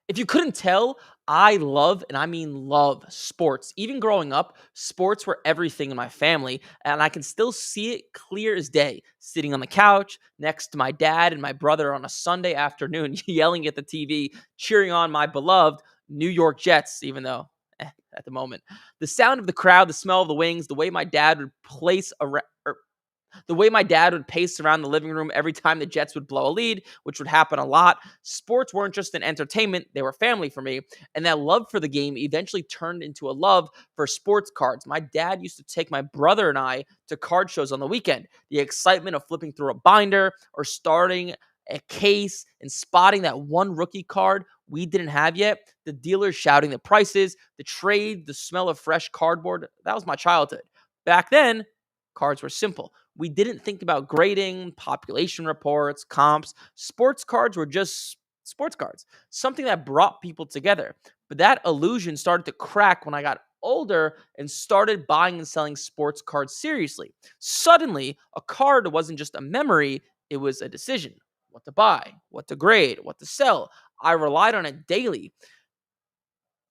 If you couldn't tell, I love, and I mean love, sports. Even growing up, sports were everything in my family, and I can still see it clear as day, sitting on the couch next to my dad and my brother on a Sunday afternoon, yelling at the TV, cheering on my beloved New York Jets, even though at the moment. The sound of the crowd, the smell of the wings, the way my dad would pace around the living room every time the Jets would blow a lead, which would happen a lot. Sports weren't just an entertainment, they were family for me. And that love for the game eventually turned into a love for sports cards. My dad used to take my brother and I to card shows on the weekend. The excitement of flipping through a binder or starting a case and spotting that one rookie card we didn't have yet, the dealers shouting the prices, the trade, the smell of fresh cardboard. That was my childhood. Back then, cards were simple. We didn't think about grading, population reports, comps. Sports cards were just sports cards, something that brought people together. But that illusion started to crack when I got older and started buying and selling sports cards seriously. Suddenly, a card wasn't just a memory, it was a decision. What to buy, what to grade, what to sell. I relied on it daily.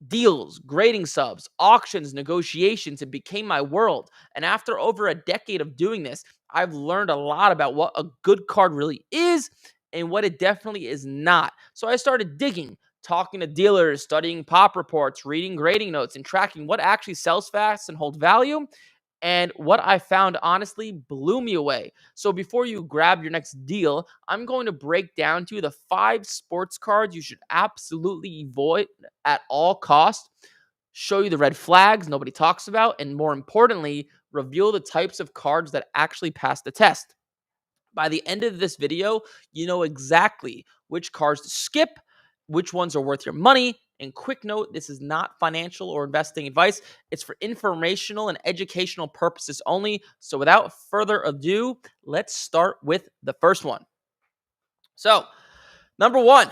Deals, grading subs, auctions, negotiations, it became my world. And after over a decade of doing this, I've learned a lot about what a good card really is and what it definitely is not. So I started digging, talking to dealers, studying pop reports, reading grading notes, and tracking what actually sells fast and holds value. And what I found honestly blew me away. So before you grab your next deal, I'm going to break down to you the 5 sports cards you should absolutely avoid at all costs, show you the red flags nobody talks about, and more importantly, reveal the types of cards that actually pass the test. By the end of this video, you know exactly which cards to skip, which ones are worth your money. And quick note, this is not financial or investing advice. It's for informational and educational purposes only. So without further ado, let's start with the first one. So, number one,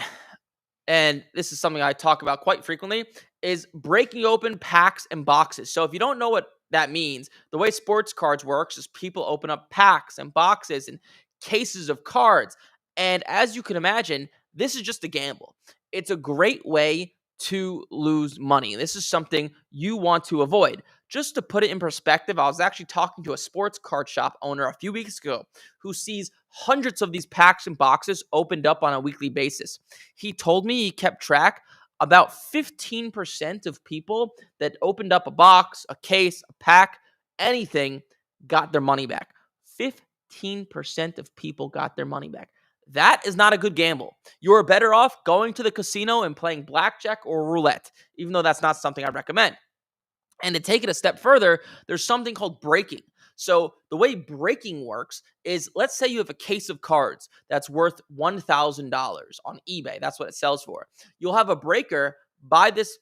and this is something I talk about quite frequently, is breaking open packs and boxes. So if you don't know what that means, the way sports cards works is people open up packs and boxes and cases of cards. And as you can imagine, this is just a gamble. It's a great way to lose money. This is something you want to avoid. Just to put it in perspective, I was actually talking to a sports card shop owner a few weeks ago who sees hundreds of these packs and boxes opened up on a weekly basis. He told me he kept track. About 15% of people that opened up a box, a case, a pack, anything got their money back. 15% of people got their money back. That is not a good gamble. You are better off going to the casino and playing blackjack or roulette, even though that's not something I recommend. And to take it a step further, there's something called breaking. So the way breaking works is, let's say you have a case of cards that's worth $1,000 on eBay. That's what it sells for. You'll have a breaker buy this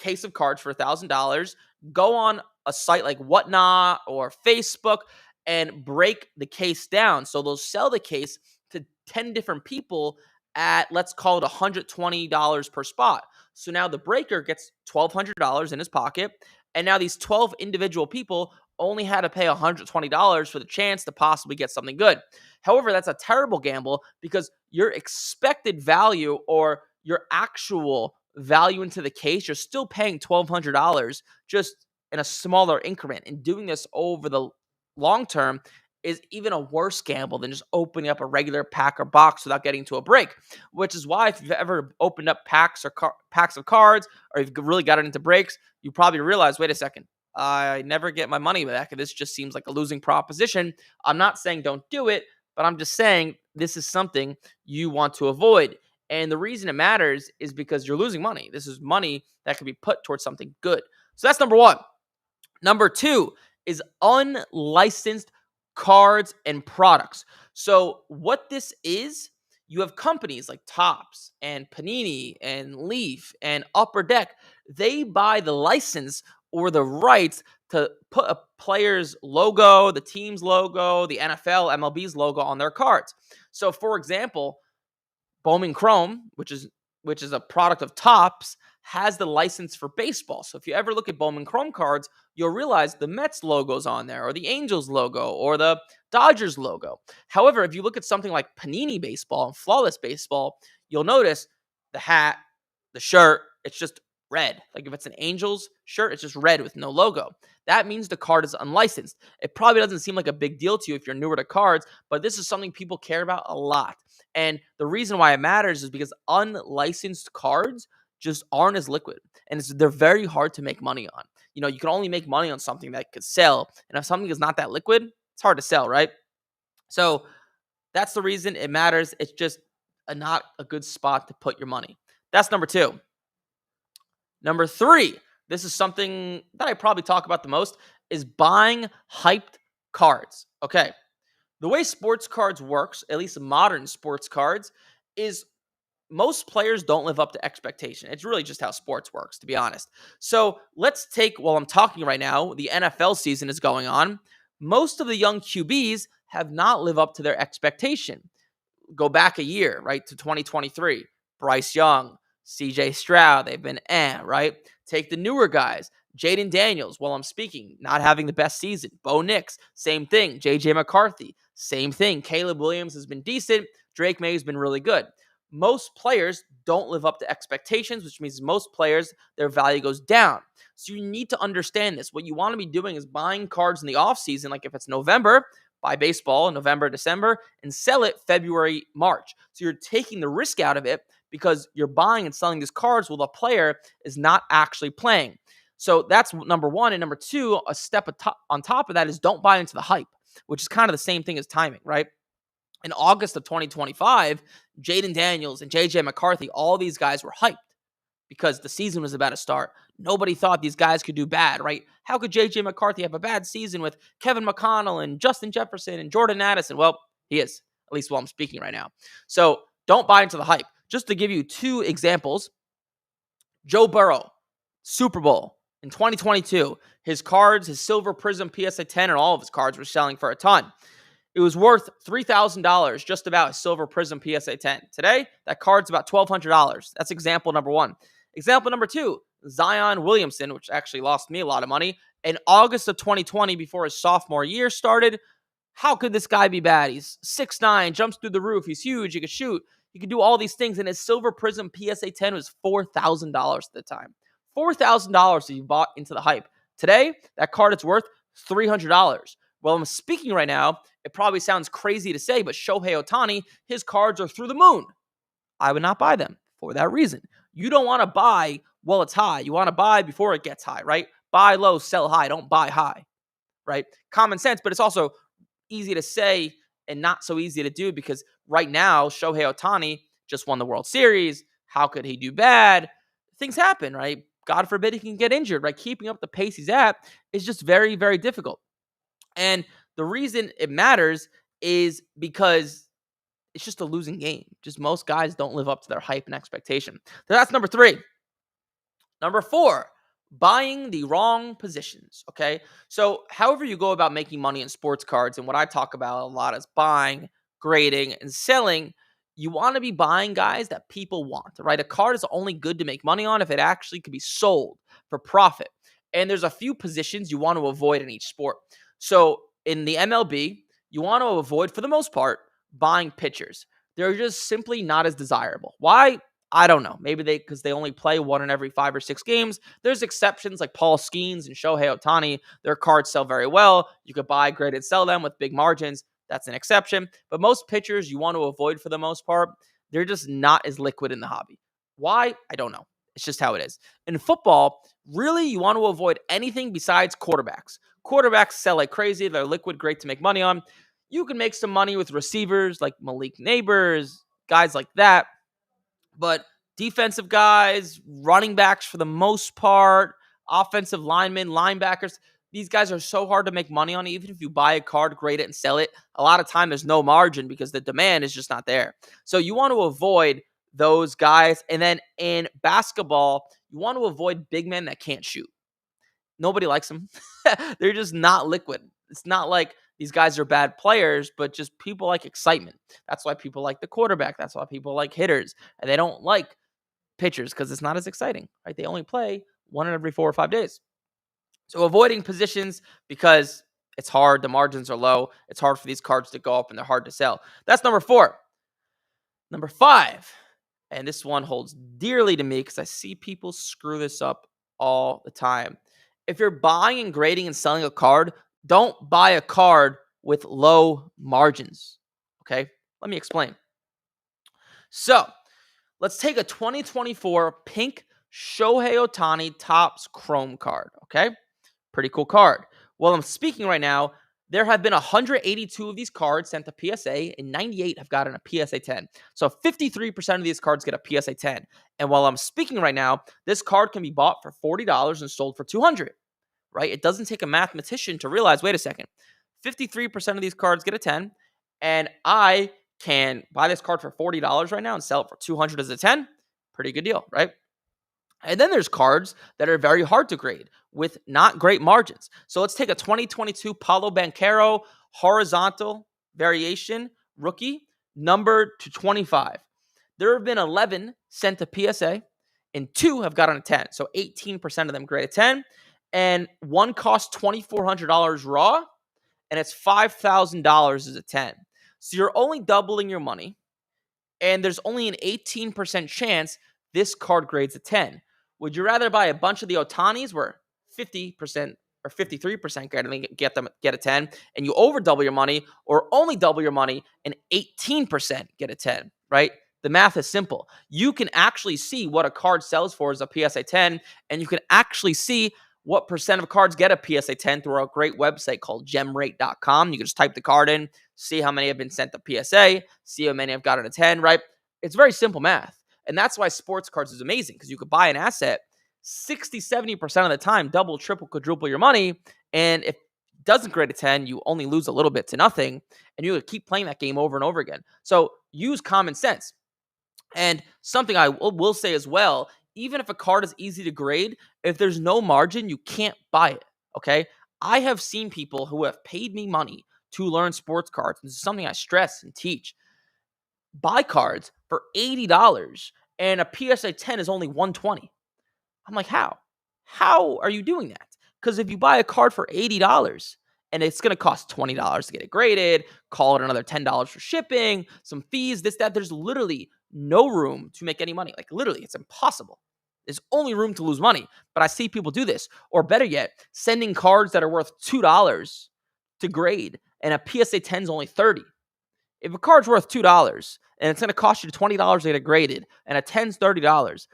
case of cards for $1,000, go on a site like Whatnot or Facebook and break the case down. So they'll sell the case to 10 different people at, let's call it $120 per spot. So now the breaker gets $1,200 in his pocket. And now these 12 individual people only had to pay $120 for the chance to possibly get something good. However, that's a terrible gamble because your expected value or your actual value into the case, you're still paying $1,200 just in a smaller increment. And doing this over the long term is even a worse gamble than just opening up a regular pack or box without getting to a break. Which is why if you've ever opened up packs or packs of cards, or you've really gotten into breaks, you probably realize, wait a second, I never get my money back. And this just seems like a losing proposition. I'm not saying don't do it, but I'm just saying this is something you want to avoid. And the reason it matters is because you're losing money. This is money that could be put towards something good. So that's number one. Number two is unlicensed cards and products. So what this is, you have companies like Topps and Panini and Leaf and Upper Deck. They buy the license or the rights to put a player's logo, the team's logo, the NFL, MLB's logo on their cards. So for example, Bowman Chrome, which is a product of Topps, has the license for baseball. So if you ever look at Bowman Chrome cards, you'll realize the Mets logo's on there, or the Angels logo, or the Dodgers logo. However, if you look at something like Panini baseball and Flawless baseball, you'll notice the hat, The shirt, it's just red. Like if it's an Angels shirt, it's just red with no logo. That means the card is unlicensed. It probably doesn't seem like a big deal to you if you're newer to cards, but this is something people care about a lot. And the reason why it matters is because unlicensed cards just aren't as liquid, and they're very hard to make money on. You can only make money on something that could sell, and if something is not that liquid, it's hard to sell, right? So that's the reason it matters. It's just not a good spot to put your money. That's number two. Number three, this is something that I probably talk about the most, is buying hyped cards. Okay. The way sports cards works, at least modern sports cards, is most players don't live up to expectation. It's really just how sports works, to be honest. So let's take, while I'm talking right now, the NFL season is going on. Most of the young QBs have not lived up to their expectation. Go back a year, right, to 2023. Bryce Young, CJ Stroud, they've been right? Take the newer guys. Jaden Daniels, while I'm speaking, not having the best season. Bo Nix, same thing. JJ McCarthy, same thing. Caleb Williams has been decent. Drake May has been really good. Most players don't live up to expectations, which means most players, their value goes down. So you need to understand this. What you want to be doing is buying cards in the offseason, like if it's November, buy baseball in November, December, and sell it February, March. So you're taking the risk out of it because you're buying and selling these cards while the player is not actually playing. So that's number one. And number two, a step on top of that is don't buy into the hype, which is kind of the same thing as timing, right? In August of 2025, Jaden Daniels and JJ McCarthy, all these guys were hyped because the season was about to start. Nobody thought these guys could do bad, right? How could JJ McCarthy have a bad season with Kevin McConnell and Justin Jefferson and Jordan Addison? Well, he is, at least while I'm speaking right now. So don't buy into the hype. Just to give you two examples, Joe Burrow, Super Bowl in 2022, his cards, his Silver Prism PSA 10, and all of his cards were selling for a ton. It was worth $3,000, just about, a Silver Prism PSA 10. Today, that card's about $1,200. That's example number one. Example number two, Zion Williamson, which actually lost me a lot of money. In August of 2020, before his sophomore year started, how could this guy be bad? He's 6'9", jumps through the roof. He's huge. He could shoot. He could do all these things. And his Silver Prism PSA 10 was $4,000 at the time. $4,000 that you bought into the hype. Today, that card is worth $300. Well, I'm speaking right now, it probably sounds crazy to say, but Shohei Ohtani, his cards are through the moon. I would not buy them for that reason. You don't want to buy while it's high. You want to buy before it gets high, right? Buy low, sell high. Don't buy high, right? Common sense, but it's also easy to say and not so easy to do because right now, Shohei Ohtani just won the World Series. How could he do bad? Things happen, right? God forbid he can get injured, right? Keeping up the pace he's at is just very, very difficult. And the reason it matters is because it's just a losing game. Just most guys don't live up to their hype and expectation. So that's number three. Number four, buying the wrong positions. Okay. So, however you go about making money in sports cards, and what I talk about a lot is buying, grading, and selling. You want to be buying guys that people want, right? A card is only good to make money on if it actually could be sold for profit. And there's a few positions you want to avoid in each sport. So in the MLB, you want to avoid, for the most part, buying pitchers. They're just simply not as desirable. Why? I don't know. Maybe because they only play one in every 5 or 6 games. There's exceptions like Paul Skeens and Shohei Ohtani. Their cards sell very well. You could buy, grade, and sell them with big margins. That's an exception. But most pitchers you want to avoid for the most part. They're just not as liquid in the hobby. Why? I don't know. It's just how it is. In football, really, you want to avoid anything besides quarterbacks. Quarterbacks sell like crazy. They're liquid, great to make money on. You can make some money with receivers like Malik Neighbors, guys like that. But defensive guys, running backs for the most part, offensive linemen, linebackers, these guys are so hard to make money on. Even if you buy a card, grade it, and sell it, a lot of time there's no margin because the demand is just not there. So you want to avoid those guys. And then in basketball, you want to avoid big men that can't shoot. Nobody likes them. They're just not liquid. It's not like these guys are bad players, but just people like excitement. That's why people like the quarterback. That's why people like hitters. And they don't like pitchers because it's not as exciting, right? They only play one in every 4 or 5 days. So avoiding positions because it's hard. The margins are low. It's hard for these cards to go up and they're hard to sell. That's number 4. Number 5, And this one holds dearly to me because I see people screw this up all the time. If you're buying and grading and selling a card, don't buy a card with low margins. Okay, let me explain. So let's take a 2024 pink Shohei Ohtani Topps Chrome card. Okay, pretty cool card. Well, I'm speaking right now. There have been 182 of these cards sent to PSA, and 98 have gotten a PSA 10. So 53% of these cards get a PSA 10. And while I'm speaking right now, this card can be bought for $40 and sold for $200. Right? It doesn't take a mathematician to realize, wait a second, 53% of these cards get a 10, and I can buy this card for $40 right now and sell it for $200 as a 10. Pretty good deal, right? And then there's cards that are very hard to grade with not great margins. So let's take a 2022 Paulo Banchero horizontal variation rookie numbered to 25. There have been 11 sent to PSA and 2 have gotten a 10. So 18% of them grade a 10. And one costs $2,400 raw and it's $5,000 as a 10. So you're only doubling your money. And there's only an 18% chance this card grades a 10. Would you rather buy a bunch of the Otanis where 50% or 53% get a 10 and you over double your money, or only double your money and 18% get a 10, right? The math is simple. You can actually see what a card sells for as a PSA 10, and you can actually see what percent of cards get a PSA 10 through a great website called gemrate.com. You can just type the card in, see how many have been sent to PSA, see how many have gotten a 10, right? It's very simple math. And that's why sports cards is amazing, because you could buy an asset 60, 70% of the time, double, triple, quadruple your money. And if it doesn't grade a 10, you only lose a little bit to nothing. And you keep playing that game over and over again. So use common sense. And something I will say as well, even if a card is easy to grade, if there's no margin, you can't buy it. Okay. I have seen people who have paid me money to learn sports cards. This is something I stress and teach. Buy cards for $80 and a PSA 10 is only $120. I'm like, how? How are you doing that? Because if you buy a card for $80 and it's going to cost $20 to get it graded, call it another $10 for shipping, some fees, this, that, there's literally no room to make any money. Like literally, it's impossible. There's only room to lose money. But I see people do this. Or better yet, sending cards that are worth $2 to grade and a PSA 10 is only $30. If a card's worth $2 and it's going to cost you $20 to get it graded and a 10's $30,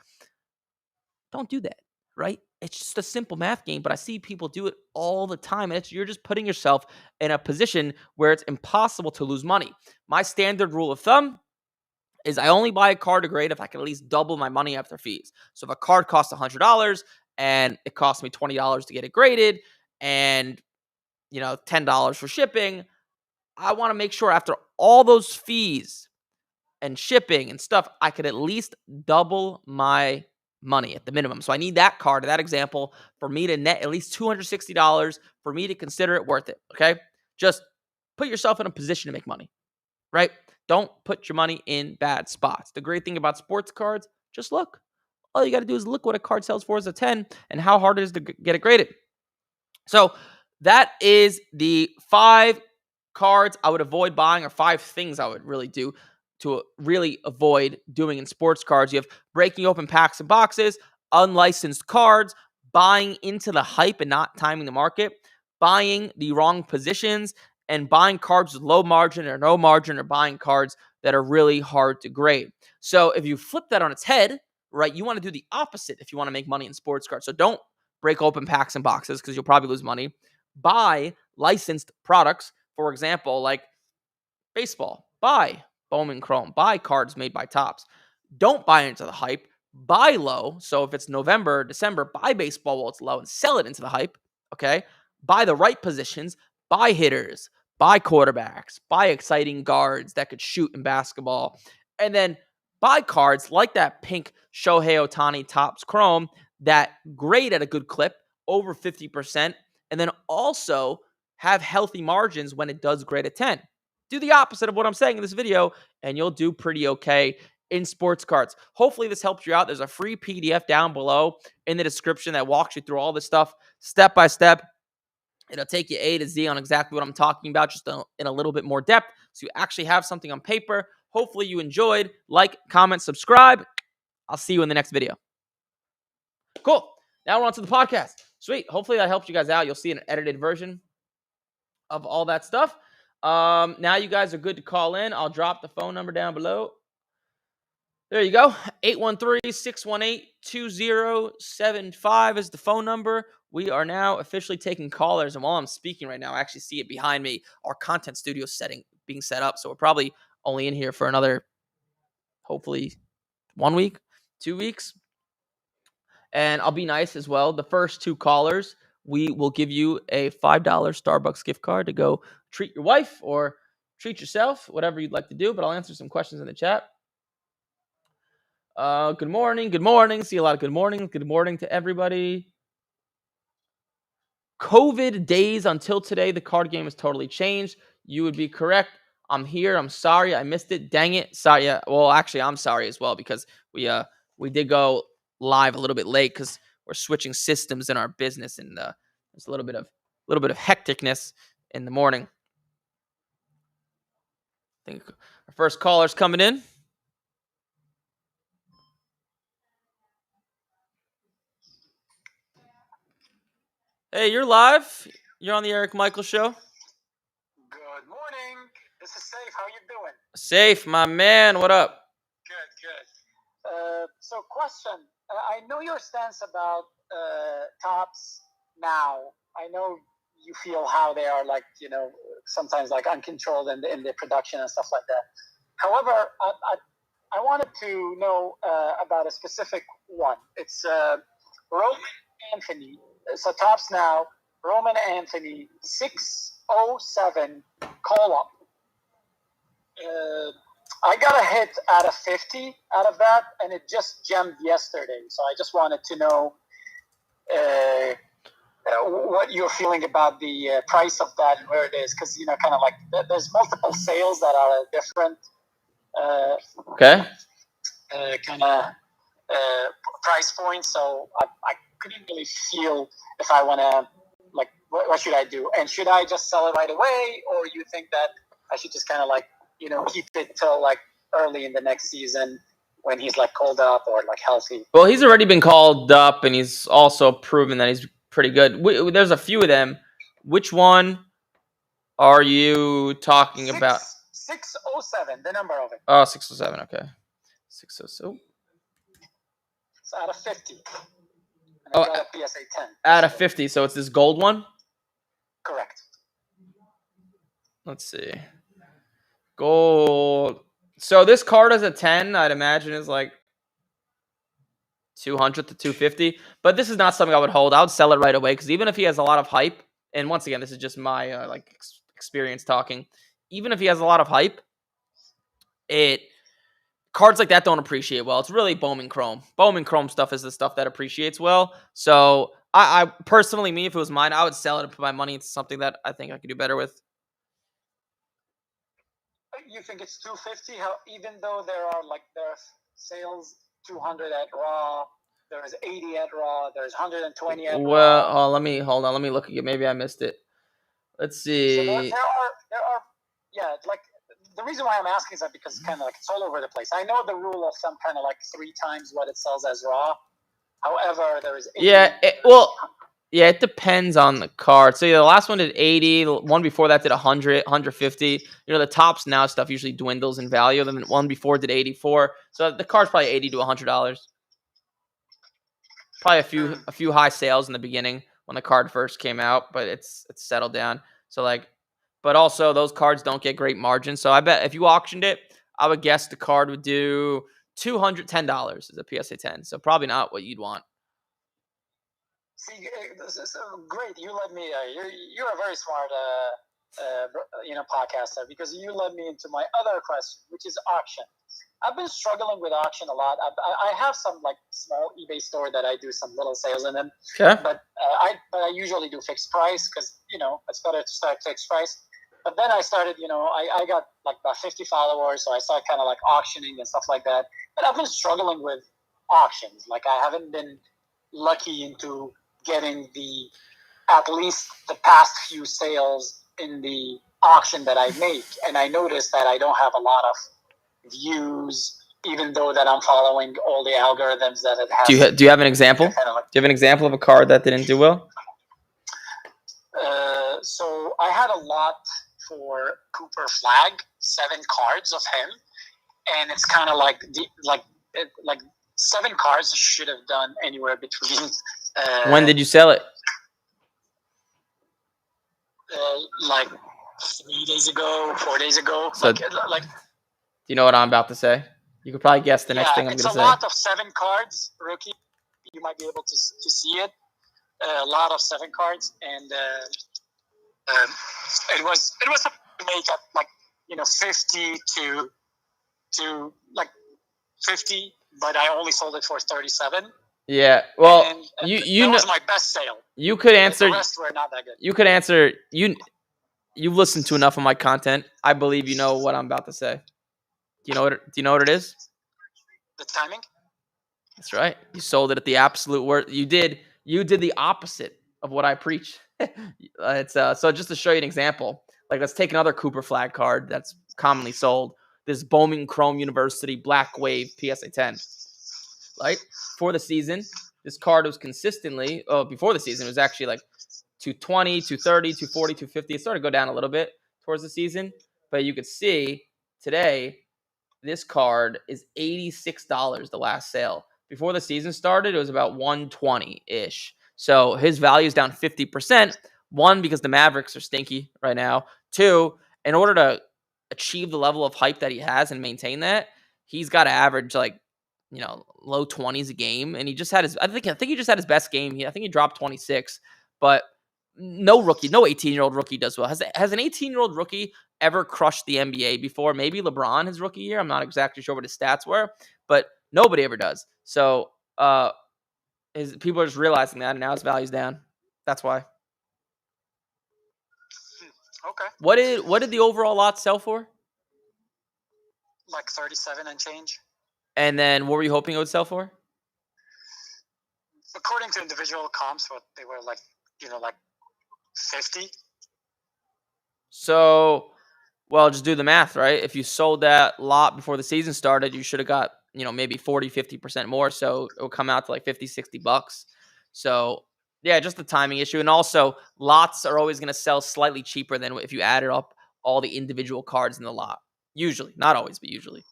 don't do that, right? It's just a simple math game, but I see people do it all the time. And you're just putting yourself in a position where it's impossible to lose money. My standard rule of thumb is I only buy a card to grade if I can at least double my money after fees. So if a card costs $100 and it costs me $20 to get it graded and, $10 for shipping, I want to make sure after all those fees and shipping and stuff, I could at least double my money at the minimum. So I need that card, that example, for me to net at least $260 for me to consider it worth it. Okay. Just put yourself in a position to make money, right? Don't put your money in bad spots. The great thing about sports cards, just look. All you got to do is look what a card sells for as a 10 and how hard it is to get it graded. So that is the 5 cards I would avoid buying, or 5 things I would really do to really avoid doing in sports cards. You have breaking open packs and boxes, unlicensed cards, buying into the hype and not timing the market, buying the wrong positions, and buying cards with low margin or no margin, or buying cards that are really hard to grade. So if you flip that on its head, right, you want to do the opposite if you want to make money in sports cards. So don't break open packs and boxes because you'll probably lose money. Buy licensed products, for example, like baseball. Buy Bowman Chrome. Buy cards made by Topps. Don't buy into the hype. Buy low. So if it's November, December, buy baseball while it's low and sell it into the hype. Okay. Buy the right positions. Buy hitters. Buy quarterbacks. Buy exciting guards that could shoot in basketball. And then buy cards like that pink Shohei Ohtani Topps Chrome that grade at a good clip, over 50%. And then also have healthy margins when it does grade at 10. Do the opposite of what I'm saying in this video, and you'll do pretty okay in sports cards. Hopefully this helps you out. There's a free PDF down below in the description that walks you through all this stuff step by step. It'll take you A to Z on exactly what I'm talking about, just in a little bit more depth. So you actually have something on paper. Hopefully you enjoyed. Like, comment, subscribe. I'll see you in the next video. Cool. Now we're on to the podcast. Sweet. Hopefully that helped you guys out. You'll see an edited version of all that stuff. Now you guys are good to call in. I'll drop the phone number down below. There you go. 813-618-2075 is the phone number. We are now officially taking callers. And while I'm speaking right now, I actually see it behind me. Our content studio being set up. So we're probably only in here for another, hopefully, 1 week, 2 weeks. And I'll be nice as well. The first 2 callers, we will give you a $5 Starbucks gift card to go treat your wife or treat yourself, whatever you'd like to do. But I'll answer some questions in the chat. Good morning. Good morning. See a lot of good morning. Good morning to everybody. COVID days until today, the card game has totally changed. You would be correct. I'm here. I'm sorry. I missed it. Dang it. Sorry. Yeah. Well, actually, I'm sorry as well because we did go live a little bit late because we're switching systems in our business and there's a little bit of hecticness in the morning. I think our first caller's coming in. Hey, you're live. You're on the Eric Michael Show. Good morning. This is Safe. How you doing? Safe, my man. What up? Good. So question. I know your stance about tops now. I know you feel how they are sometimes uncontrolled in the production and stuff like that. However, I wanted to know about a specific one. It's Roman Anthony. So tops now, Roman Anthony, 607 call-up. I got a hit out of 50 out of that, and it just gemmed yesterday. So I just wanted to know what you're feeling about the price of that and where it is. Because, there's multiple sales that are different price points. So I couldn't really feel if I want to, what should I do? And should I just sell it right away? Or you think that I should just keep it till early in the next season when he's called up or healthy? Well, he's already been called up and he's also proven that he's pretty good. There's a few of them. Which one are you talking about? 607, the number of it. Oh, 607, okay. 607. It's out of 50. And I got a PSA 10. Out of 50, so it's this gold one? Correct. Let's see. Gold. So this card as a 10, I'd imagine is 200 to 250. But this is not something I would hold. I would sell it right away because even if he has a lot of hype, and once again, this is just my experience talking. Even if he has a lot of hype, cards like that don't appreciate well. It's really Bowman Chrome. Bowman Chrome stuff is the stuff that appreciates well. So I personally, if it was mine, I would sell it and put my money into something that I think I could do better with. You think it's 250? Even though there are sales 200 at Raw, there's 80 at Raw, there's 120 at Raw. Well, let me look again. Maybe I missed it. Let's see. So there are the reason why I'm asking is that because it's all over the place. I know the rule of thumb 3 times what it sells as Raw. However, there is 80. Yeah, it depends on the card. So the last one did 80. The one before that did 100, 150. The tops now stuff usually dwindles in value. Then the one before did 84. So the card's probably $80 to $100. Probably a few high sales in the beginning when the card first came out, but it's settled down. So but also those cards don't get great margins. So I bet if you auctioned it, I would guess the card would do $210 as a PSA 10. So probably not what you'd want. See, this is great. You led me. You're a very smart, podcaster because you led me into my other question, which is auction. I've been struggling with auction a lot. I have some small eBay store that I do some little sales in them. Okay. But I usually do fixed price because it's better to start fixed price. But then I started, I got about 50 followers, so I started auctioning and stuff like that. But I've been struggling with auctions. I haven't been lucky into getting at least the past few sales in the auction that I make, and I noticed that I don't have a lot of views, even though that I'm following all the algorithms that it has. Do you have an example? Kind of like, do you have an example of a card that didn't do well? So I had a lot for Cooper Flag, 7 cards of him, and it's kind of like 7 cards should have done anywhere between. When did you sell it? Like 3 days ago, 4 days ago. So, do you know what I'm about to say? You could probably guess the next thing I'm going to say. It's a lot of 7 cards, rookie. You might be able to see it. A lot of 7 cards, and it was a make up like 50 to like 50, but I only sold it for 37. Yeah, well, and that was my best sale. You could answer. The rest were not that good. You could answer. You've listened to enough of my content. I believe you know what I'm about to say. Do you know what it is? The timing. That's right. You sold it at the absolute worst. You did the opposite of what I preach. It's so just to show you an example. Like, let's take another Cooper Flag card that's commonly sold. This Bowman Chrome University Black Wave PSA 10. Right? For the season, this card was consistently, before the season, it was actually like 220, 230, 240, 250. It started to go down a little bit towards the season. But you could see today, this card is $86 the last sale. Before the season started, it was about $120-ish. So his value is down 50%. 1, because the Mavericks are stinky right now. 2, in order to achieve the level of hype that he has and maintain that, he's got to average like, low 20s a game. And he just had I think he just had his best game. I think he dropped 26. But no 18-year-old rookie does well. Has an 18-year-old rookie ever crushed the NBA before? Maybe LeBron his rookie year. I'm not exactly sure what his stats were, but nobody ever does. So people are just realizing that, and now his value's down. That's why. Okay. What did the overall lot sell for? Like 37 and change. And then what were you hoping it would sell for? According to individual comps, what they were like 50. So, well, just do the math, right? If you sold that lot before the season started, you should have got, maybe 40, 50% more. So it will come out to like $50, $60. So yeah, just the timing issue. And also, lots are always going to sell slightly cheaper than if you added up all the individual cards in the lot. Usually, not always, but usually.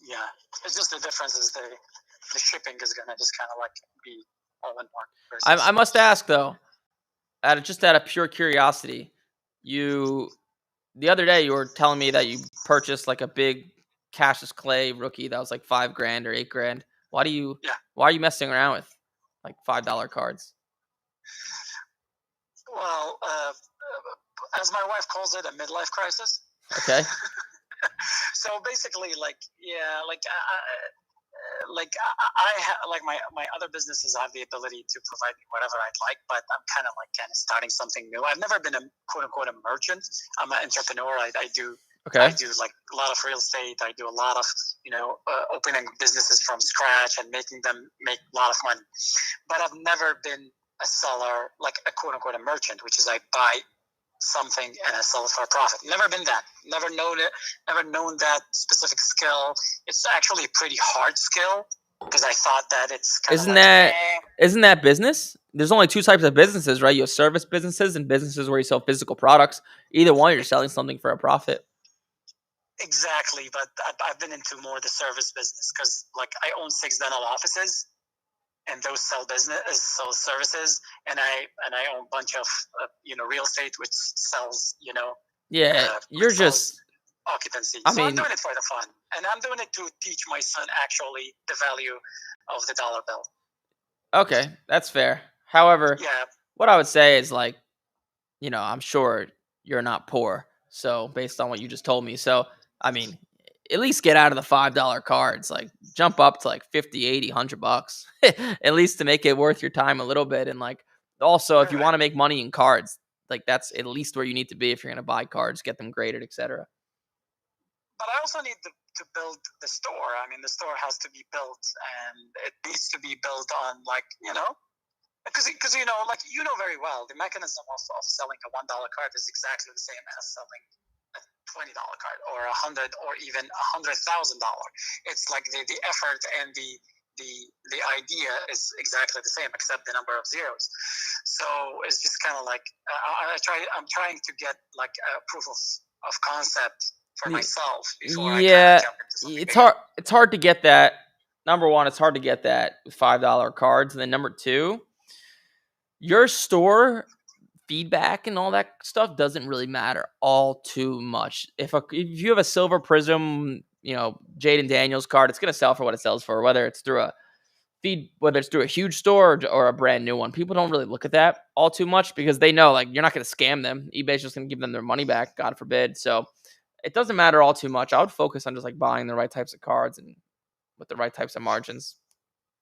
Yeah, it's just the difference is the shipping is going to just kind of like be all in one. I must ask though, out of pure curiosity, the other day you were telling me that you purchased like a big Cassius Clay rookie that was like $5,000 or $8,000. Why are you messing around with like $5 cards? Well, as my wife calls it, a midlife crisis. Okay. So basically, my other businesses have the ability to provide me whatever I'd like, but I'm kind of starting something new. I've never been a quote unquote a merchant. I'm an entrepreneur. I do like a lot of real estate. I do a lot of opening businesses from scratch and making them make a lot of money. But I've never been a seller, like a quote unquote a merchant, which is I buy something and I sell it for a profit. Never been that. Never known it. Never known that specific skill. It's actually a pretty hard skill because I thought that it's kind isn't that business? There's only 2 types of businesses, right? You have service businesses and businesses where you sell physical products. Either one, you're selling something for a profit. Exactly, but I've been into more the service business because I own 6 dental offices. And those sell services, and I own a bunch of real estate which sells you're just occupancy. So I'm doing it for the fun, and I'm doing it to teach my son actually the value of the dollar bill. Okay, that's fair. However, what I would say is I'm sure you're not poor. So based on what you just told me, at least get out of the $5 cards, jump up to $50, $80, $100 at least to make it worth your time a little bit. And also if you want to make money in cards, that's at least where you need to be if you're going to buy cards, get them graded, etc. But I also need to build the store. I mean, the store has to be built, and it needs to be built on because very well the mechanism of selling a $1 card is exactly the same as selling a $20 card or $100 or even $100,000. It's like the effort and the idea is exactly the same except the number of zeros. So it's just kind of like I'm trying to get like a proof of concept for myself before I kind of jump into something it's bigger. hard. It's hard to get that. Number one, it's hard to get that with $5 cards, and then number two, your store feedback and all that stuff doesn't really matter all too much. If you have a Silver Prism, Jaden Daniels card, it's gonna sell for what it sells for, whether it's through a huge store or a brand new one. People don't really look at that all too much because they know like you're not gonna scam them. eBay's just gonna give them their money back, God forbid. So it doesn't matter all too much. I would focus on just like buying the right types of cards and with the right types of margins.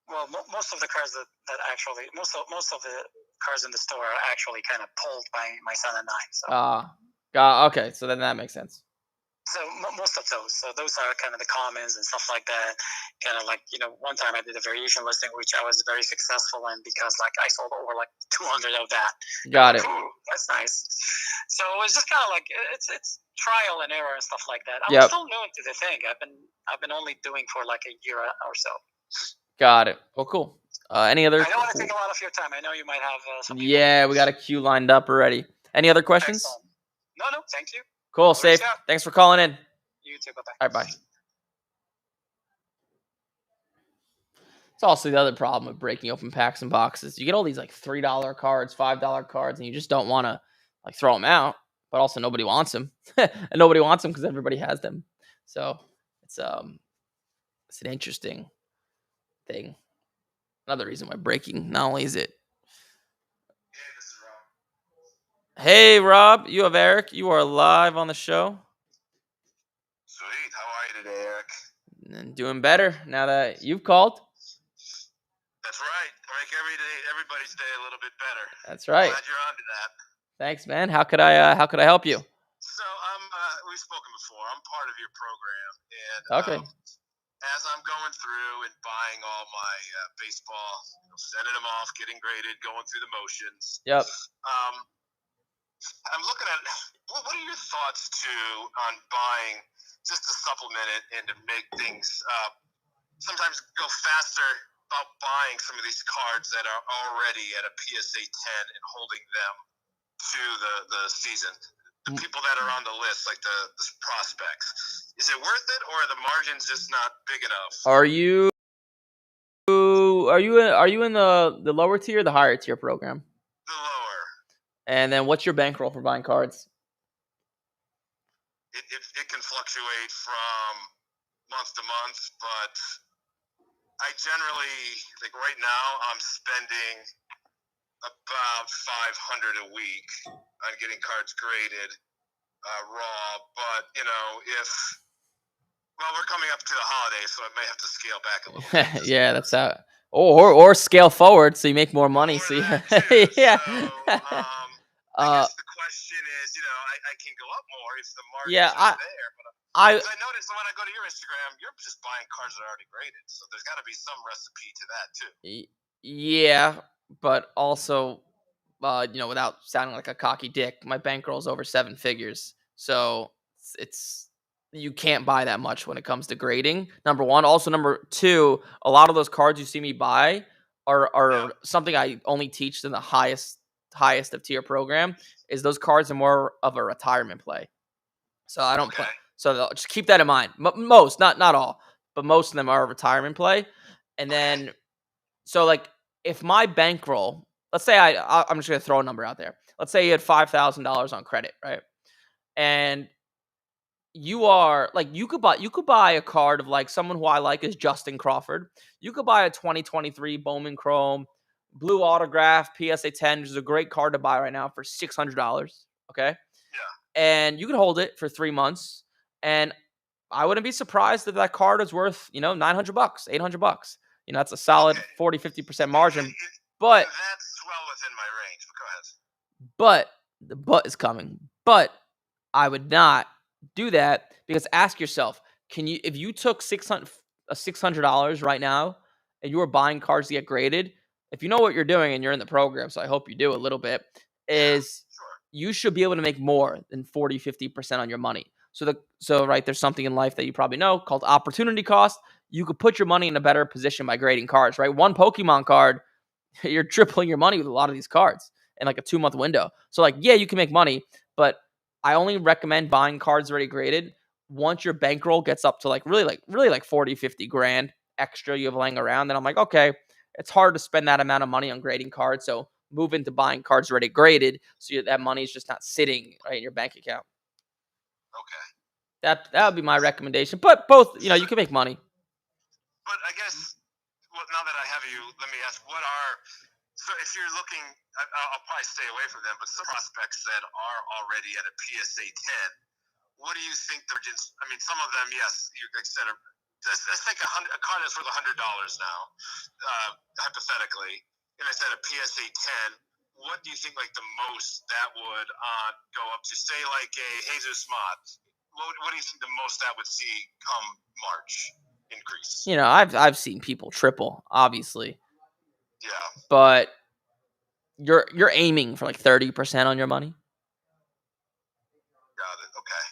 Well, most of the cards that actually most of the cards in the store are actually kind of pulled by my son and I. So. Okay, so then that makes sense. So most of those are kind of the commons and stuff like that. Kind of like one time I did a variation listing, which I was very successful in because like I sold over like 200 of that. Got it. Ooh, that's nice. So it's just kind of like it's trial and error and stuff like that. I'm still new into the thing. I've been only doing for like a year or so. Got it. Well, cool. Any other? I don't want to take a lot of your time. I know you might have some. Yeah, we got a queue lined up already. Any other questions? Excellent. No, thank you. Cool, safe. Thanks for calling in. You too. Bye-bye. All right, bye. It's also the other problem with breaking open packs and boxes. You get all these like $3 cards, $5 cards, and you just don't want to like throw them out. But also nobody wants them, and nobody wants them because everybody has them. So it's an interesting thing. Another reason why breaking, not only is it. Hey, Rob, you have Eric. You are live on the show. Sweet. How are you today, Eric? And doing better now that you've called. That's right. Make everybody's day a little bit better. That's right. Glad you're on to that. Thanks, man. How could I help you? So we've spoken before. I'm part of your program, and okay. As I'm going through and buying all my baseball, sending them off, getting graded, going through the motions. Yep. I'm looking at what are your thoughts on buying just to supplement it and to make things sometimes go faster about buying some of these cards that are already at a PSA 10 and holding them to the season. The people that are on the list, like the prospects, is it worth it, or are the margins just not big enough? Are you in the lower tier or the higher tier program? The lower. And then what's your bankroll for buying cards? It can fluctuate from month to month, but I generally, like right now, I'm spending about $500 a week on getting cards graded raw. But we're coming up to the holidays, so I may have to scale back a little bit. Yeah, that's how. Or scale forward so you make more money. So yeah. Yeah. So, I guess the question is, I can go up more if the margins are there. But I noticed when I go to your Instagram, you're just buying cards that are already graded. So there's got to be some recipe to that too. Yeah, but also, without sounding like a cocky dick, my bankroll is over 7 figures. So it's you can't buy that much when it comes to grading. Number one. Also, number two, a lot of those cards you see me buy are something I only teach in the highest of tier program. Is those cards are more of a retirement play. So I don't play. So just keep that in mind. Most, not all, but most of them are a retirement play. And then, so like if my bankroll, let's say I'm just gonna throw a number out there. Let's say you had $5,000 on credit, right? And you are like you could buy a card of like someone who I like is Justin Crawford. You could buy a 2023 Bowman Chrome blue autograph PSA 10, which is a great card to buy right now for $600. Okay. Yeah. And you can hold it for 3 months, and I wouldn't be surprised if that card is worth $900, $800. That's a solid 40-50% margin. But that's well within my range. But go ahead. But the but is coming. But I would not do that because ask yourself, if you took $600 right now and you were buying cards to get graded, if you know what you're doing and you're in the program, so I hope you do a little bit, you should be able to make more than 40-50% on your money. So right, there's something in life that you probably know called opportunity cost. You could put your money in a better position by grading cards, right? One Pokemon card, you're tripling your money with a lot of these cards in like a 2-month window. So like, yeah, you can make money, but I only recommend buying cards already graded once your bankroll gets up to like really like 40, 50 grand extra you have laying around. Then I'm like, okay, it's hard to spend that amount of money on grading cards. So move into buying cards already graded. So that money is just not sitting right in your bank account. Okay. That would be my recommendation. But both, you can make money. But I guess, well, now that I have you, let me ask, so if you're looking, I'll probably stay away from them, but some prospects that are already at a PSA 10, what do you think some of them, yes, like I said, let's take a card that's worth $100 now, hypothetically, and I said a PSA 10. What do you think, like, the most that would go up to? Say, like a Jesus Mott. What do you think the most that would see come March increase? I've seen people triple, obviously. Yeah. But you're aiming for like 30% on your money. Got it. Okay.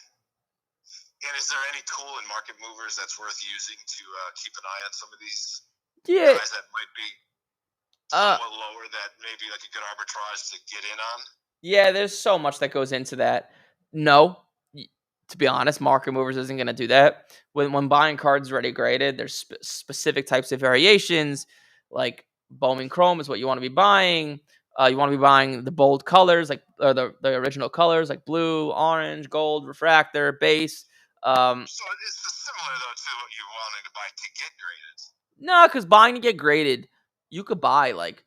And is there any tool in Market Movers that's worth using to keep an eye on some of these guys that might be somewhat lower that maybe like a good arbitrage to get in on? Yeah, there's so much that goes into that. No, to be honest, Market Movers isn't going to do that. When buying cards already graded, there's specific types of variations. Like Bowman Chrome is what you want to be buying. You want to be buying the bold colors, like the original colors, like blue, orange, gold, refractor, base. So it's similar though to what you wanted to buy to get graded. No, because buying to get graded, you could buy like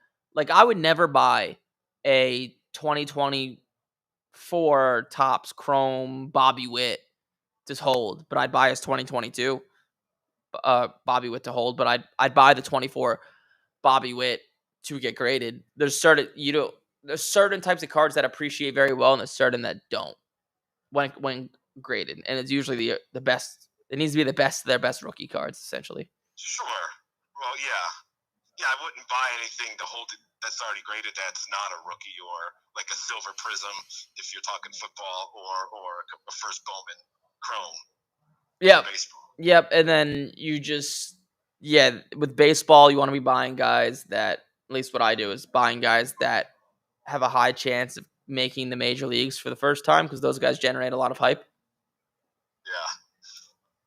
I would never buy a 2024 Topps Chrome Bobby Witt to hold, but I'd buy his 2022 Bobby Witt to hold, but I'd buy the 24 Bobby Witt to get graded. There's certain types of cards that appreciate very well, and there's certain that don't when graded, and it's usually the best. It needs to be the best of their best rookie cards, essentially. Sure. Well, yeah. I wouldn't buy anything to hold it that's already graded that's not a rookie, or like a Silver Prism if you're talking football, or a first Bowman Chrome. Yeah. Yep. And then with baseball, you want to be buying guys that, at least what I do, is buying guys that have a high chance of making the major leagues for the first time, because those guys generate a lot of hype. Yeah.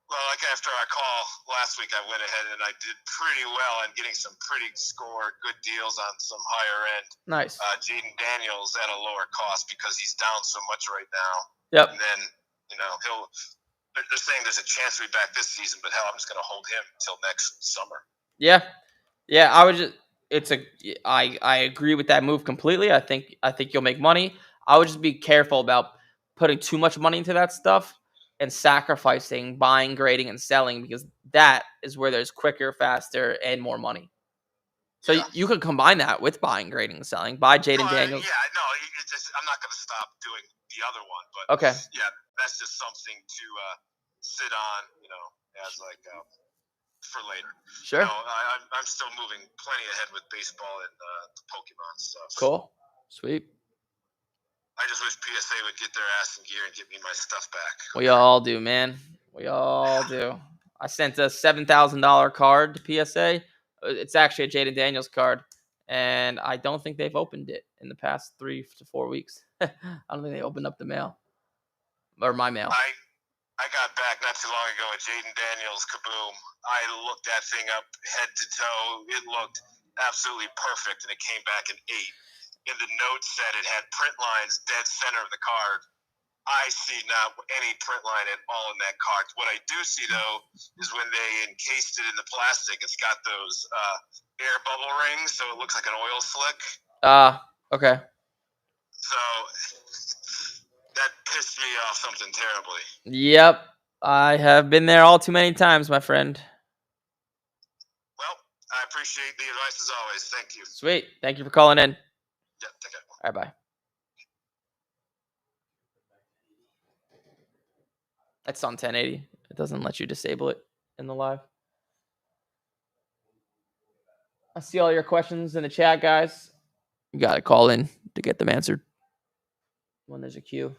Well, like after our call last week, I went ahead and I did pretty well on getting some pretty good deals on some higher end. Nice. Jaden Daniels at a lower cost because he's down so much right now. Yep. And then, they're saying there's a chance to be back this season, but hell, I'm just going to hold him until next summer. Yeah. I agree with that move completely. I think you'll make money. I would just be careful about putting too much money into that stuff and sacrificing buying, grading, and selling, because that is where there's quicker, faster, and more money. So you could combine that with buying, grading, and selling. Buy Jaden Daniels. I'm not going to stop doing the other one, but okay. Yeah, that's just something to sit on, as like for later. Sure. I'm still moving plenty ahead with baseball and Pokemon stuff. Cool. Sweet. I just wish PSA would get their ass in gear and get me my stuff back. We all do, man. We all do. I sent a $7,000 card to PSA. It's actually a Jaden Daniels card, and I don't think they've opened it in the past 3 to 4 weeks. I don't think they opened up the mail. Or my mail. I got back not too long ago with Jaden Daniels Kaboom. I looked that thing up head to toe. It looked absolutely perfect, and it came back an 8. And the note said it had print lines dead center of the card. I see not any print line at all in that card. What I do see, though, is when they encased it in the plastic, it's got those air bubble rings, so it looks like an oil slick. Okay. So that pissed me off something terribly. Yep. I have been there all too many times, my friend. Well, I appreciate the advice as always. Thank you. Sweet. Thank you for calling in. Yeah, take care. All right, bye. That's on 1080. It doesn't let you disable it in the live. I see all your questions in the chat, guys. You got to call in to get them answered when there's a queue.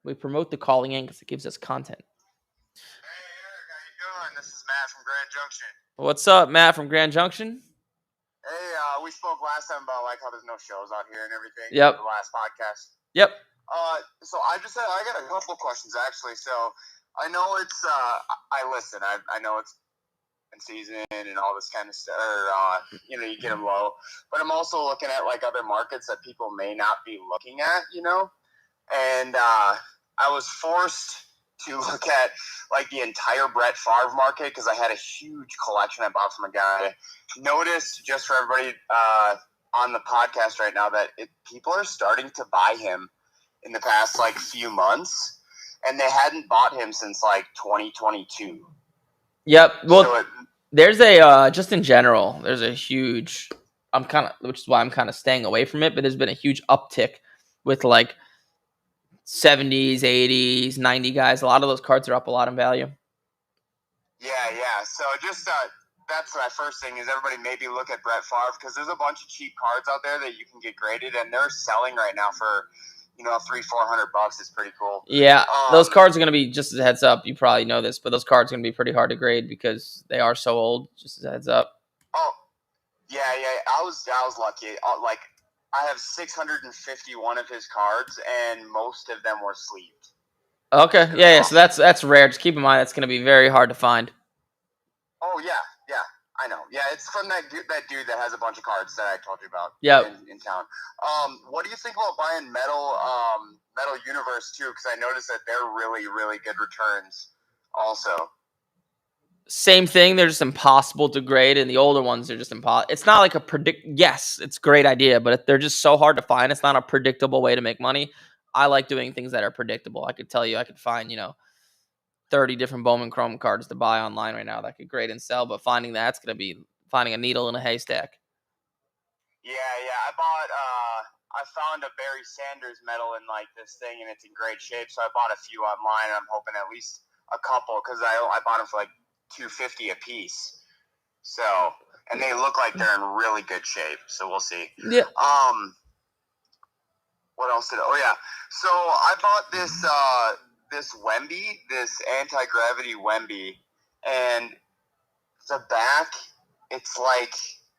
We promote the calling in because it gives us content. Hey Eric, how you doing? This is Matt from Grand Junction. What's up, Matt from Grand Junction? Hey, we spoke last time about like how there's no shows out here and everything. Yep. The last podcast. Yep. So I got a couple questions actually. So I know it's I know it's in season and all this kind of stuff. You get them low, but I'm also looking at like other markets that people may not be looking at. And I was forced to look at like the entire Brett Favre market because I had a huge collection I bought from a guy. Noticed just for everybody on the podcast right now that people are starting to buy him in the past like few months, and they hadn't bought him since like 2022. Yep. Well, there's a just in general, there's a huge. Which is why I'm kind of staying away from it. But there's been a huge uptick with like 70s, 80s, 90 guys. A lot of those cards are up a lot in value. Yeah. So just that's my first thing is everybody maybe look at Brett Favre because there's a bunch of cheap cards out there that you can get graded, and they're selling right now for $300-400. It's pretty cool. Yeah, those cards are going to be, just as a heads up, you probably know this, but those cards are going to be pretty hard to grade because they are so old. Just as a heads up. Oh, yeah. I was lucky. Like I have 651 of his cards, and most of them were sleeved. Okay, yeah. So that's rare. Just keep in mind that's going to be very hard to find. Oh yeah, I know. Yeah, it's from that dude that has a bunch of cards that I told you about. Yeah. In town. What do you think about buying Metal Universe too? Because I noticed that they're really, really good returns. Also. Same thing. They're just impossible to grade, and the older ones are just impossible. It's not like Yes, it's a great idea, but they're just so hard to find. It's not a predictable way to make money. I like doing things that are predictable. I could tell you, I could find 30 different Bowman Chrome cards to buy online right now that could grade and sell, but finding that's going to be finding a needle in a haystack. Yeah. I found a Barry Sanders medal in like this thing, and it's in great shape. So I bought a few online, and I'm hoping at least a couple because I bought them for like $250 a piece. So, and they look like they're in really good shape. So we'll see. Yeah. What else did? Oh yeah. So I bought this Wemby, this anti-gravity Wemby, and the back, it's like,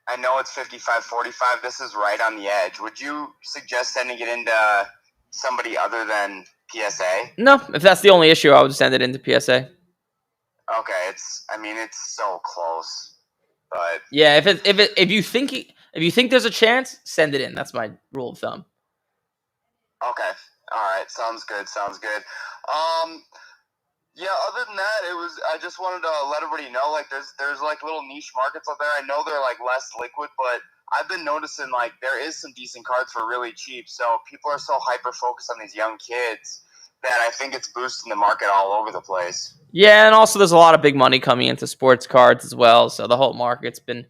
I know it's 55-45. This is right on the edge. Would you suggest sending it into somebody other than PSA? No, if that's the only issue, I would send it into PSA. Okay, it's so close, but yeah, if you think there's a chance, send it in. That's my rule of thumb. Okay, all right, sounds good. Yeah, other than that, I just wanted to let everybody know, like, there's like little niche markets out there. I know they're like less liquid, but I've been noticing like there is some decent cards for really cheap. So people are so hyper focused on these young kids that I think it's boosting the market all over the place. Yeah, and also there's a lot of big money coming into sports cards as well, so the whole market's been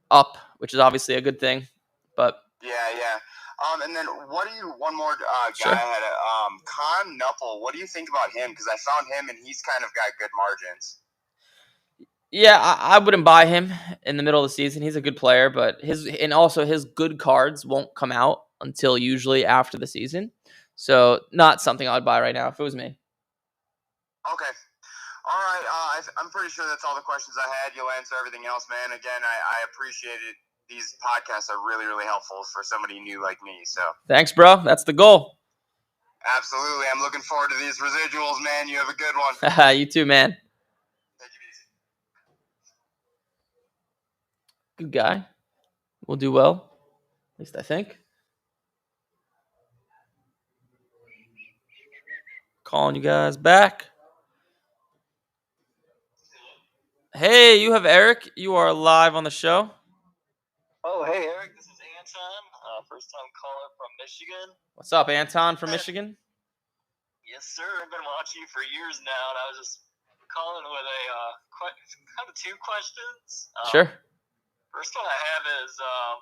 up, which is obviously a good thing. But yeah. And then one more guy Sure. I had, Con Knuppel. What do you think about him? Because I found him and he's kind of got good margins. Yeah, I wouldn't buy him in the middle of the season. He's a good player, but his good cards won't come out until usually after the season. So not something I would buy right now if it was me. Okay. All right. I'm pretty sure that's all the questions I had. You'll answer everything else, man. Again, I appreciate it. These podcasts are really, really helpful for somebody new like me. So thanks, bro. That's the goal. Absolutely. I'm looking forward to these residuals, man. You have a good one. You too, man. Take it easy. Good guy. We'll do well. At least I think. Calling you guys back. Hey, you have Eric. You are live on the show. Oh, hey, Eric. This is Anton, first-time caller from Michigan. What's up, Anton from Michigan? Yes, sir. I've been watching you for years now, and I was just calling with a kind of two questions. Sure. First one I have is I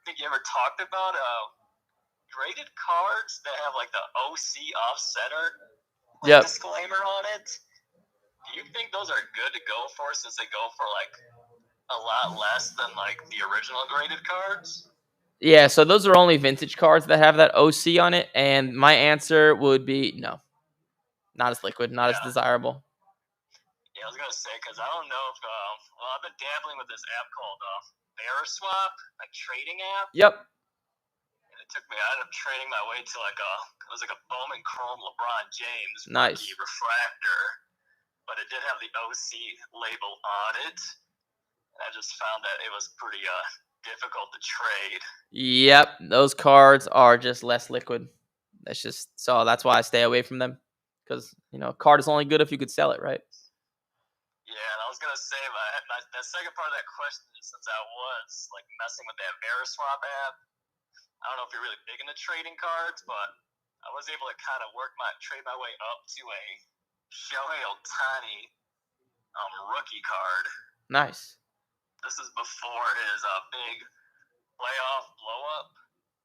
think you ever talked about graded cards that have like the OC off center disclaimer on it. Do you think those are good to go for since they go for like a lot less than like the original graded cards? Yeah, so those are only vintage cards that have that OC on it, and my answer would be no. Not as liquid, not as desirable. Yeah, I was gonna say because I don't know if I've been dabbling with this app called Veriswap, a trading app. Yep. And it took me. I ended up trading my way to it was like a Bowman Chrome LeBron James Nice. refractor, but it did have the OC label on it. And I just found that it was pretty difficult to trade. Yep, those cards are just less liquid. That's why I stay away from them, because a card is only good if you could sell it, right? Yeah, and I was gonna say the second part of that question, since I was like messing with that Veriswap app, I don't know if you're really big into trading cards, but I was able to kind of trade my way up to a Shohei Ohtani rookie card. Nice. This is before his big playoff blow up.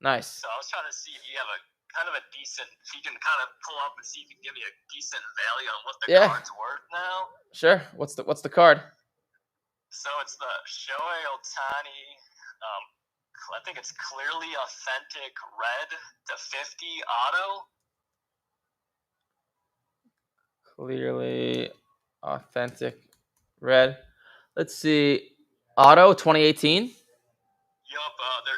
Nice. So I was trying to see if you have if you can kind of pull up and see if you can give me a decent value on what the card's worth now. Sure. What's the card? So it's the Shohei Ohtani. I think it's clearly authentic red /50 auto. Clearly authentic red. Let's see. Auto 2018. Yup.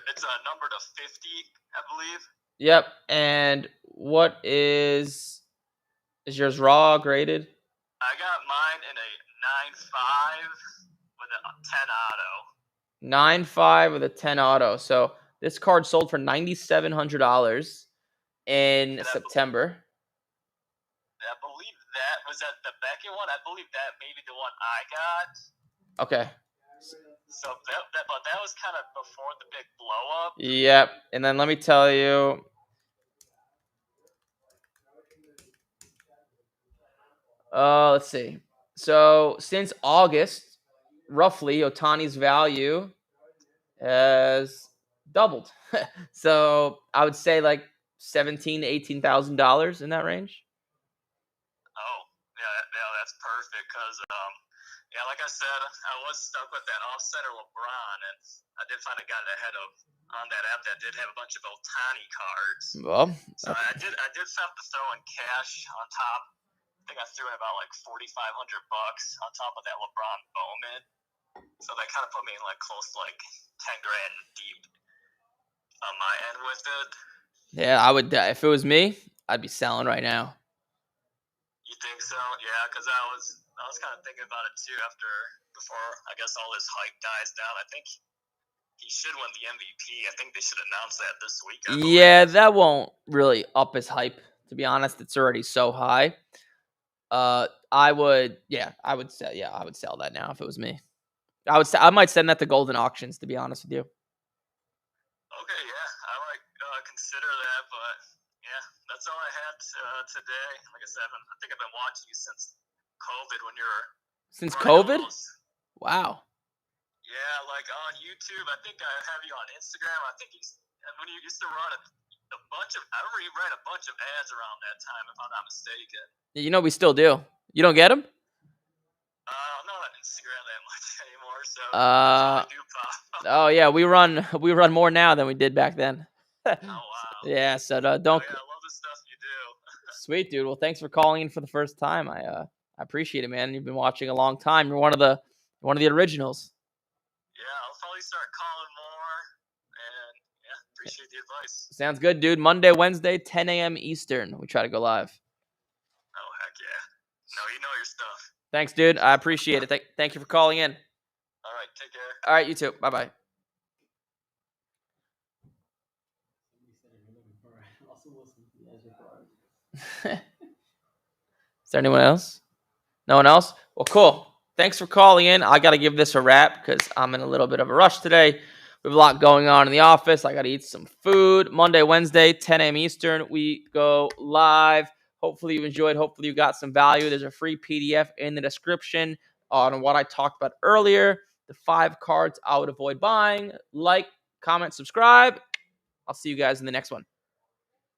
It's numbered to 50, I believe. Yep. And what is yours raw graded? I got mine in a 9.5 with a 10 auto. 9.5 with a 10 auto. So this card sold for $9,700 in September. I believe that the Beckett one. I believe that may be the one I got. Okay. So that was kind of before the big blow up. Yep. And then let me tell you. Let's see. So since August, roughly, Ohtani's value has doubled. So I would say like $17,000 to $18,000 in that range. Oh, yeah, that's perfect because like I said, I was stuck with that off-center LeBron, and I did find a guy on that app that did have a bunch of Ohtani cards. Well, so I did have to throw in cash on top. I think I threw in about like $4,500 on top of that LeBron Bowman. So that kind of put me in like close to like 10 grand deep on my end with it. Yeah, I would. If it was me, I'd be selling right now. You think so? Yeah, because I was kind of thinking about it too before I guess all this hype dies down. I think he should win the MVP. I think they should announce that this weekend. Yeah, that won't really up his hype. To be honest, it's already so high. I would sell that now if it was me. I might send that to Golden Auctions, to be honest with you. Okay, yeah, I might consider that, but yeah, that's all I had today. Like I said, I think I've been watching you since COVID when you're... Since COVID? Wow. Yeah, like on YouTube. I think I have you on Instagram. I think when you used to run I remember you ran a bunch of ads around that time, if I'm not mistaken. We still do. You don't get them? I'm not on Instagram that much anymore, so I do pop. Oh yeah, we run more now than we did back then. Oh wow. Yeah, so don't. Oh, yeah, I love the stuff you do. Sweet, dude. Well, thanks for calling in for the first time. I appreciate it, man. You've been watching a long time. You're one of the originals. Yeah, I'll probably start calling more, and yeah, appreciate the advice. Sounds good, dude. Monday, Wednesday, 10 a.m. Eastern. We try to go live. Oh heck yeah! No, you know your stuff. Thanks, dude. I appreciate it. Thank you for calling in. All right, take care. All right, you too. Bye-bye. Is there anyone else? No one else? Well, cool. Thanks for calling in. I got to give this a wrap because I'm in a little bit of a rush today. We have a lot going on in the office. I got to eat some food. Monday, Wednesday, 10 a.m. Eastern, we go live. Hopefully you enjoyed. Hopefully you got some value. There's a free PDF in the description on what I talked about earlier. The 5 cards I would avoid buying. Like, comment, subscribe. I'll see you guys in the next one.